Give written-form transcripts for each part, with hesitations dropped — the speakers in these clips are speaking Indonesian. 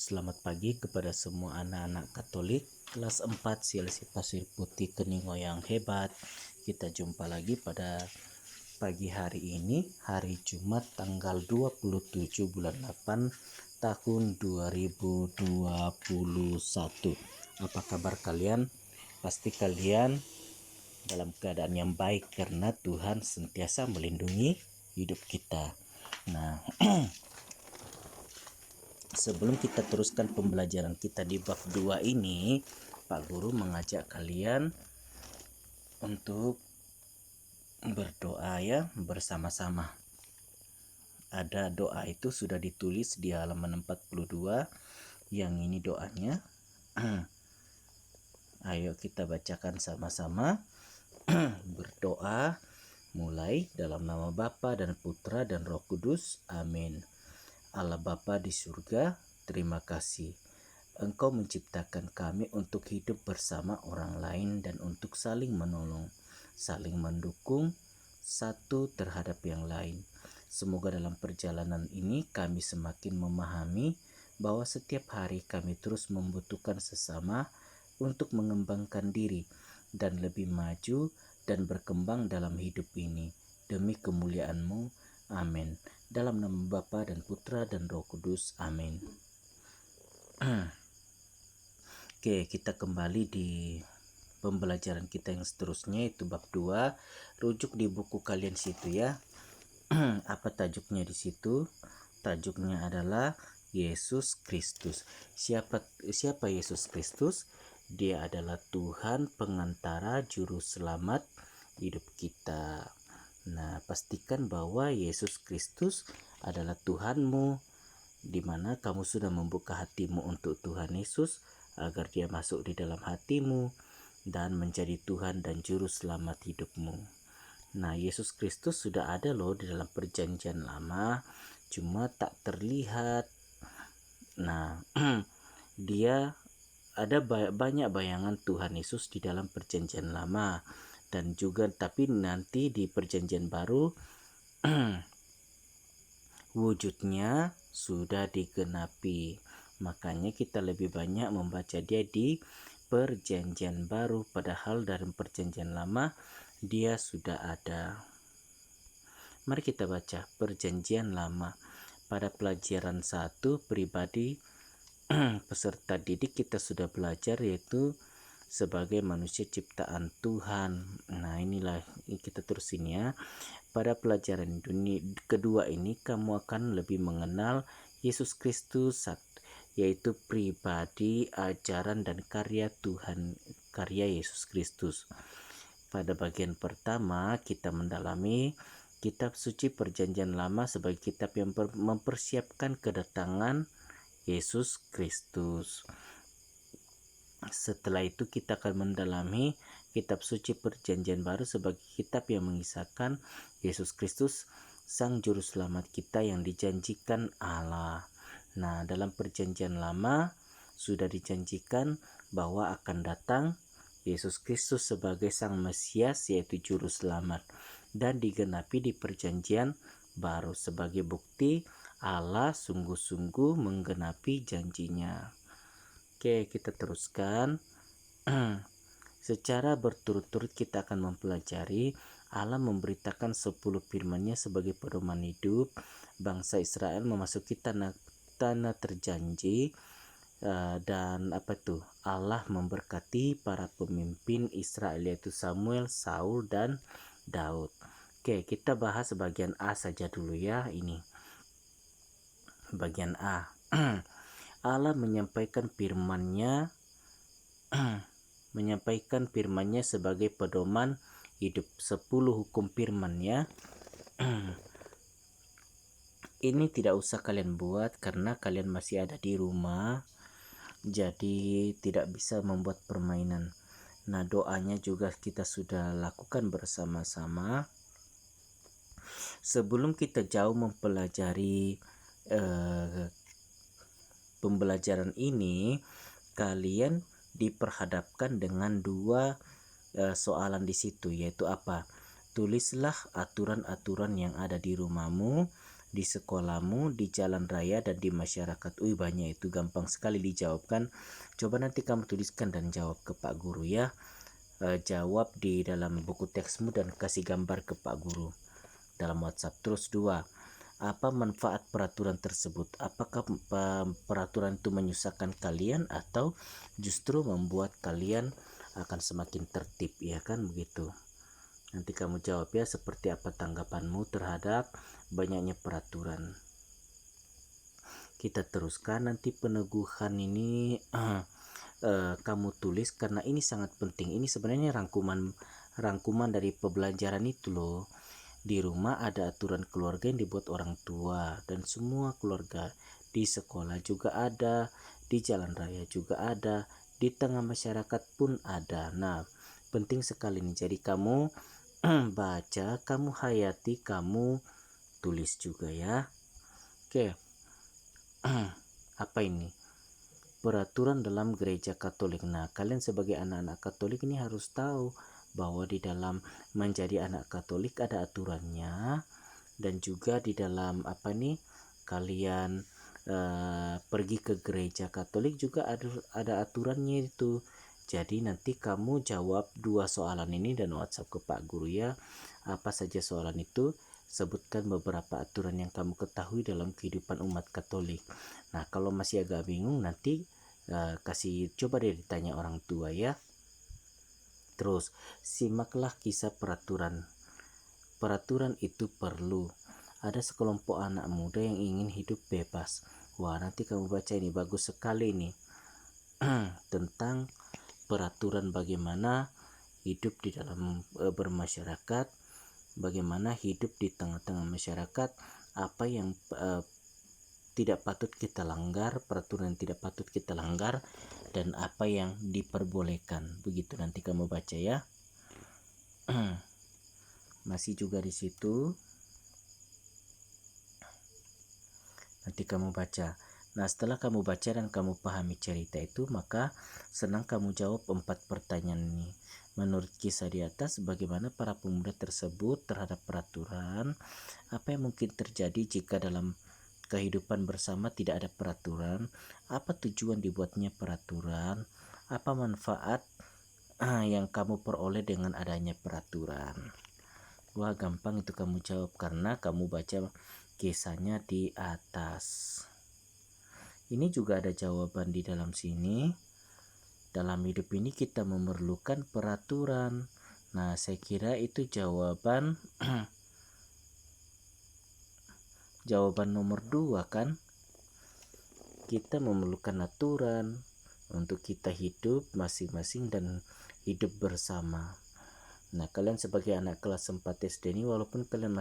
Selamat pagi kepada semua anak-anak Katolik kelas 4 CLC Pasir Putih Keningo yang hebat. Kita jumpa lagi pada pagi hari ini, hari Jumat tanggal 27 bulan 8 tahun 2021. Apa kabar kalian? Pasti kalian dalam keadaan yang baik karena Tuhan sentiasa melindungi hidup kita. Nah, sebelum kita teruskan pembelajaran kita di bab 2 ini, Pak Guru mengajak kalian untuk berdoa ya bersama-sama. Ada doa itu sudah ditulis di halaman 42. Yang ini doanya. Ayo kita bacakan sama-sama. Berdoa mulai dalam nama Bapa dan Putra dan Roh Kudus. Amin. Allah Bapa di surga, terima kasih. Engkau menciptakan kami untuk hidup bersama orang lain dan untuk saling menolong, saling mendukung satu terhadap yang lain. Semoga dalam perjalanan ini kami semakin memahami bahwa setiap hari kami terus membutuhkan sesama untuk mengembangkan diri dan lebih maju dan berkembang dalam hidup ini. Demi kemuliaan-Mu. Amin. Dalam nama Bapa dan Putra dan Roh Kudus. Amin. Oke, kita kembali di pembelajaran kita yang seterusnya, itu bab 2. Rujuk di buku kalian situ ya. Apa tajuknya di situ? Tajuknya adalah Yesus Kristus. Siapa Yesus Kristus? Dia adalah Tuhan pengantara juru selamat hidup kita. Nah, pastikan bahwa Yesus Kristus adalah Tuhanmu, di mana kamu sudah membuka hatimu untuk Tuhan Yesus agar dia masuk di dalam hatimu dan menjadi Tuhan dan juru selamat hidupmu. Nah, Yesus Kristus sudah ada loh di dalam perjanjian lama, cuma tak terlihat. Nah, dia ada banyak bayangan Tuhan Yesus di dalam perjanjian lama, dan juga tapi nanti di perjanjian baru wujudnya sudah digenapi. Makanya kita lebih banyak membaca dia di perjanjian baru, padahal dalam perjanjian lama dia sudah ada. Mari kita baca perjanjian lama. Pada pelajaran 1 pribadi peserta didik kita sudah belajar, yaitu sebagai manusia ciptaan Tuhan. Nah, inilah kita terusin ya. Pada pelajaran kedua ini kamu akan lebih mengenal Yesus Kristus, yaitu pribadi, ajaran dan karya Tuhan, karya Yesus Kristus. Pada bagian pertama kita mendalami kitab suci perjanjian lama sebagai kitab yang mempersiapkan kedatangan Yesus Kristus. Setelah itu kita akan mendalami kitab suci perjanjian baru sebagai kitab yang mengisahkan Yesus Kristus, sang juru selamat kita yang dijanjikan Allah. Nah, dalam perjanjian lama sudah dijanjikan bahwa akan datang Yesus Kristus sebagai sang Mesias, yaitu juru selamat, dan digenapi di perjanjian baru sebagai bukti Allah sungguh-sungguh menggenapi janjinya. Oke, kita teruskan. Secara berturut-turut kita akan mempelajari Allah memberitakan 10 firman-Nya sebagai pedoman hidup bangsa Israel memasuki tanah terjanji, dan Allah memberkati para pemimpin Israel, yaitu Samuel, Saul dan Daud. Oke, kita bahas bagian A saja dulu ya. Ini bagian A. Allah menyampaikan firman-Nya sebagai pedoman hidup. 10 hukum firman-Nya. Ini tidak usah kalian buat karena kalian masih ada di rumah, jadi tidak bisa membuat permainan. Nah, doanya juga kita sudah lakukan bersama-sama. Sebelum kita jauh mempelajari pembelajaran ini, kalian diperhadapkan dengan 2 soalan di situ, yaitu apa? Tulislah aturan-aturan yang ada di rumahmu di sekolahmu, di jalan raya, dan di masyarakat. Banyak itu, gampang sekali dijawabkan. Coba nanti kamu tuliskan dan jawab ke Pak Guru ya. Jawab di dalam buku teksmu dan kasih gambar ke Pak Guru dalam WhatsApp. Terus 2, apa manfaat peraturan tersebut? Apakah peraturan itu menyusahkan kalian atau justru membuat kalian akan semakin tertib, ya kan begitu. Nanti kamu jawab ya, seperti apa tanggapanmu terhadap banyaknya peraturan. Kita teruskan nanti peneguhan ini kamu tulis karena ini sangat penting. Ini sebenarnya rangkuman dari pembelajaran itu loh. Di rumah ada aturan keluarga yang dibuat orang tua dan semua keluarga. Di sekolah juga ada, di jalan raya juga ada, di tengah masyarakat pun ada. Nah, penting sekali nih. Jadi kamu baca, kamu hayati, kamu tulis juga ya. Oke. Apa ini? Peraturan dalam gereja Katolik. Nah, kalian sebagai anak-anak Katolik ini harus tahu bahwa di dalam menjadi anak Katolik ada aturannya, dan juga di dalam kalian pergi ke gereja Katolik juga ada aturannya itu. Jadi nanti kamu jawab 2 soalan ini dan WhatsApp ke Pak Guru ya. Apa saja soalan itu? Sebutkan beberapa aturan yang kamu ketahui dalam kehidupan umat Katolik. Nah, kalau masih agak bingung nanti kasih coba deh ditanya orang tua ya. Terus simaklah kisah peraturan. Peraturan itu perlu. Ada sekelompok anak muda yang ingin hidup bebas. Wah, nanti kamu baca ini, bagus sekali nih. Tentang peraturan bagaimana hidup di dalam bermasyarakat, bagaimana hidup di tengah-tengah masyarakat, apa yang tidak patut kita langgar, peraturan yang tidak patut kita langgar, dan apa yang diperbolehkan. Begitu nanti kamu baca ya. Masih juga di situ. Nanti kamu baca. Nah, setelah kamu baca dan kamu pahami cerita itu, maka senang kamu jawab 4 pertanyaan ini. Menurut kisah di atas, bagaimana para pemuda tersebut terhadap peraturan? Apa yang mungkin terjadi jika dalam kehidupan bersama tidak ada peraturan? Apa tujuan dibuatnya peraturan? Apa manfaat yang kamu peroleh dengan adanya peraturan? Wah, gampang itu kamu jawab karena kamu baca kisahnya di atas. Ini juga ada jawaban di dalam sini. Dalam hidup ini kita memerlukan peraturan. Nah, saya kira itu jawaban jawaban nomor 2 kan. Kita memerlukan aturan untuk kita hidup masing-masing dan hidup bersama. Nah, kalian sebagai anak kelas 4 SD ini, walaupun kalian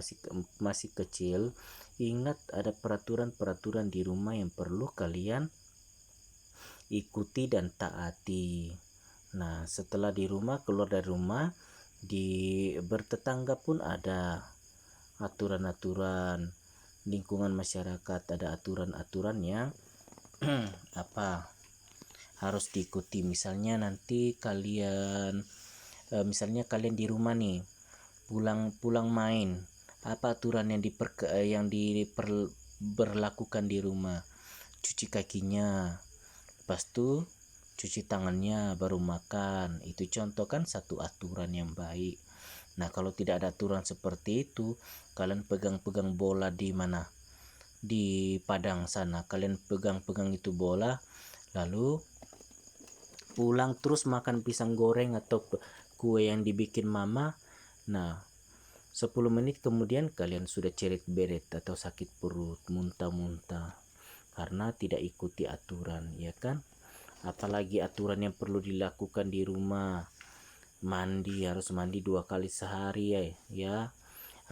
masih kecil, ingat ada peraturan-peraturan di rumah yang perlu kalian ikuti dan taati. Nah, setelah di rumah, keluar dari rumah, di bertetangga pun ada aturan-aturan. Lingkungan masyarakat ada aturan-aturan yang harus diikuti. Misalnya nanti misalnya kalian di rumah nih, pulang main, apa aturan yang diberlakukan di rumah? Cuci kakinya, lepas itu cuci tangannya, baru makan. Itu contoh kan satu aturan yang baik. Nah, kalau tidak ada aturan seperti itu, kalian pegang-pegang bola di mana? Di padang sana, kalian pegang-pegang itu bola, lalu pulang terus makan pisang goreng atau kue yang dibikin mama. Nah, 10 menit kemudian kalian sudah ceret-beret atau sakit perut, muntah-muntah karena tidak ikuti aturan, ya kan? Apalagi aturan yang perlu dilakukan di rumah, harus mandi 2 kali sehari ya.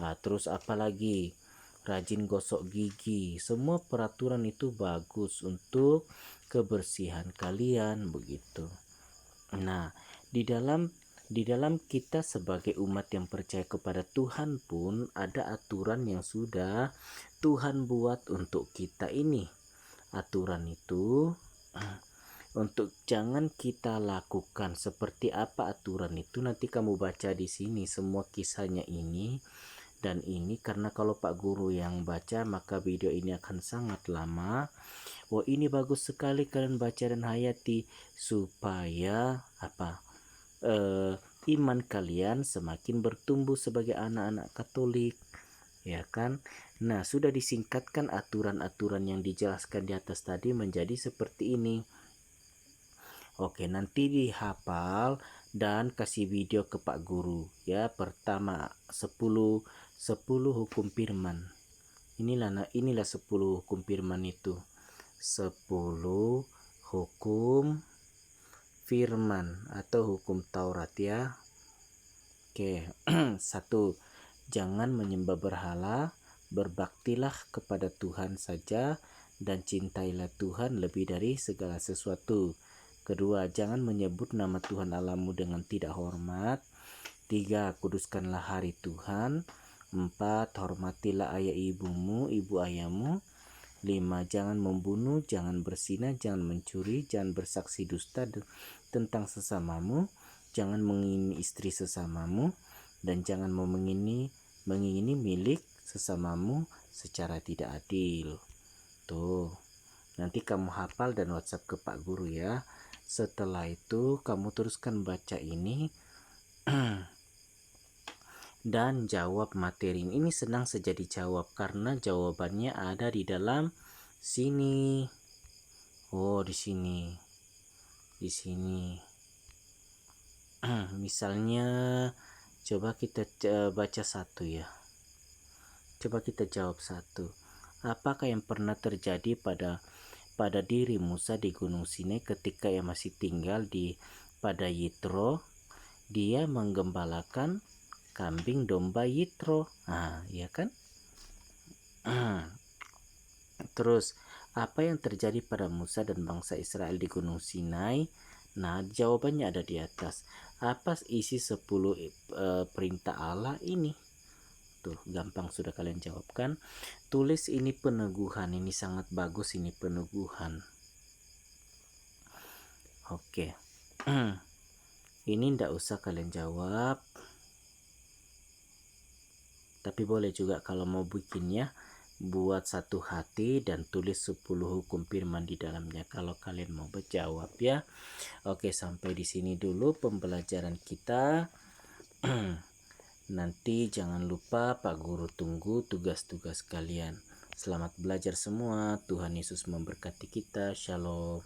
Nah, terus apalagi rajin gosok gigi. Semua peraturan itu bagus untuk kebersihan kalian begitu. Nah, di dalam kita sebagai umat yang percaya kepada Tuhan pun ada aturan yang sudah Tuhan buat untuk kita ini. Aturan itu untuk jangan kita lakukan. Seperti apa aturan itu? Nanti kamu baca di sini semua kisahnya ini Dan ini karena kalau Pak Guru yang baca maka video ini akan sangat lama. Wah, ini bagus sekali kalian baca dan hayati supaya iman kalian semakin bertumbuh sebagai anak-anak Katolik, ya kan? Nah, sudah disingkatkan aturan-aturan yang dijelaskan di atas tadi menjadi seperti ini. Oke, nanti dihafal dan kasih video ke Pak Guru ya. Pertama 10 hukum firman. Inilah 10 hukum firman itu. 10 hukum firman atau hukum Taurat ya. Oke. 1. Jangan menyembah berhala, berbaktilah kepada Tuhan saja dan cintailah Tuhan lebih dari segala sesuatu. Kedua, jangan menyebut nama Tuhan Allahmu dengan tidak hormat. 3. Kuduskanlah hari Tuhan. 4. Hormatilah ayah ibumu, ibu ayahmu. 5. Jangan membunuh, jangan berzina, jangan mencuri, jangan bersaksi dusta tentang sesamamu, jangan mengingini istri sesamamu, dan jangan mengingini milik sesamamu secara tidak adil. Tuh, nanti kamu hafal dan WhatsApp ke Pak Guru ya. Setelah itu kamu teruskan baca ini dan jawab materi ini. Senang saja dijawab karena jawabannya ada di dalam sini. Oh, di sini. Misalnya coba kita baca satu ya. Coba kita jawab satu. Apakah yang pernah terjadi pada diri Musa di Gunung Sinai ketika ia masih tinggal pada Yitro? Dia menggembalakan kambing domba Yitro. Ya kan? Terus, apa yang terjadi pada Musa dan bangsa Israel di Gunung Sinai? Nah, jawabannya ada di atas. Apa isi 10 perintah Allah ini? Tuh, gampang sudah kalian jawabkan. Tulis ini peneguhan, ini sangat bagus ini peneguhan. Oke. Ini ndak usah kalian jawab. Tapi boleh juga kalau mau bikinnya, buat satu hati dan tulis 10 hukum firman di dalamnya kalau kalian mau menjawab ya. Oke, sampai di sini dulu pembelajaran kita. Nanti jangan lupa Pak Guru tunggu tugas-tugas kalian. Selamat belajar semua. Tuhan Yesus memberkati kita. Shalom.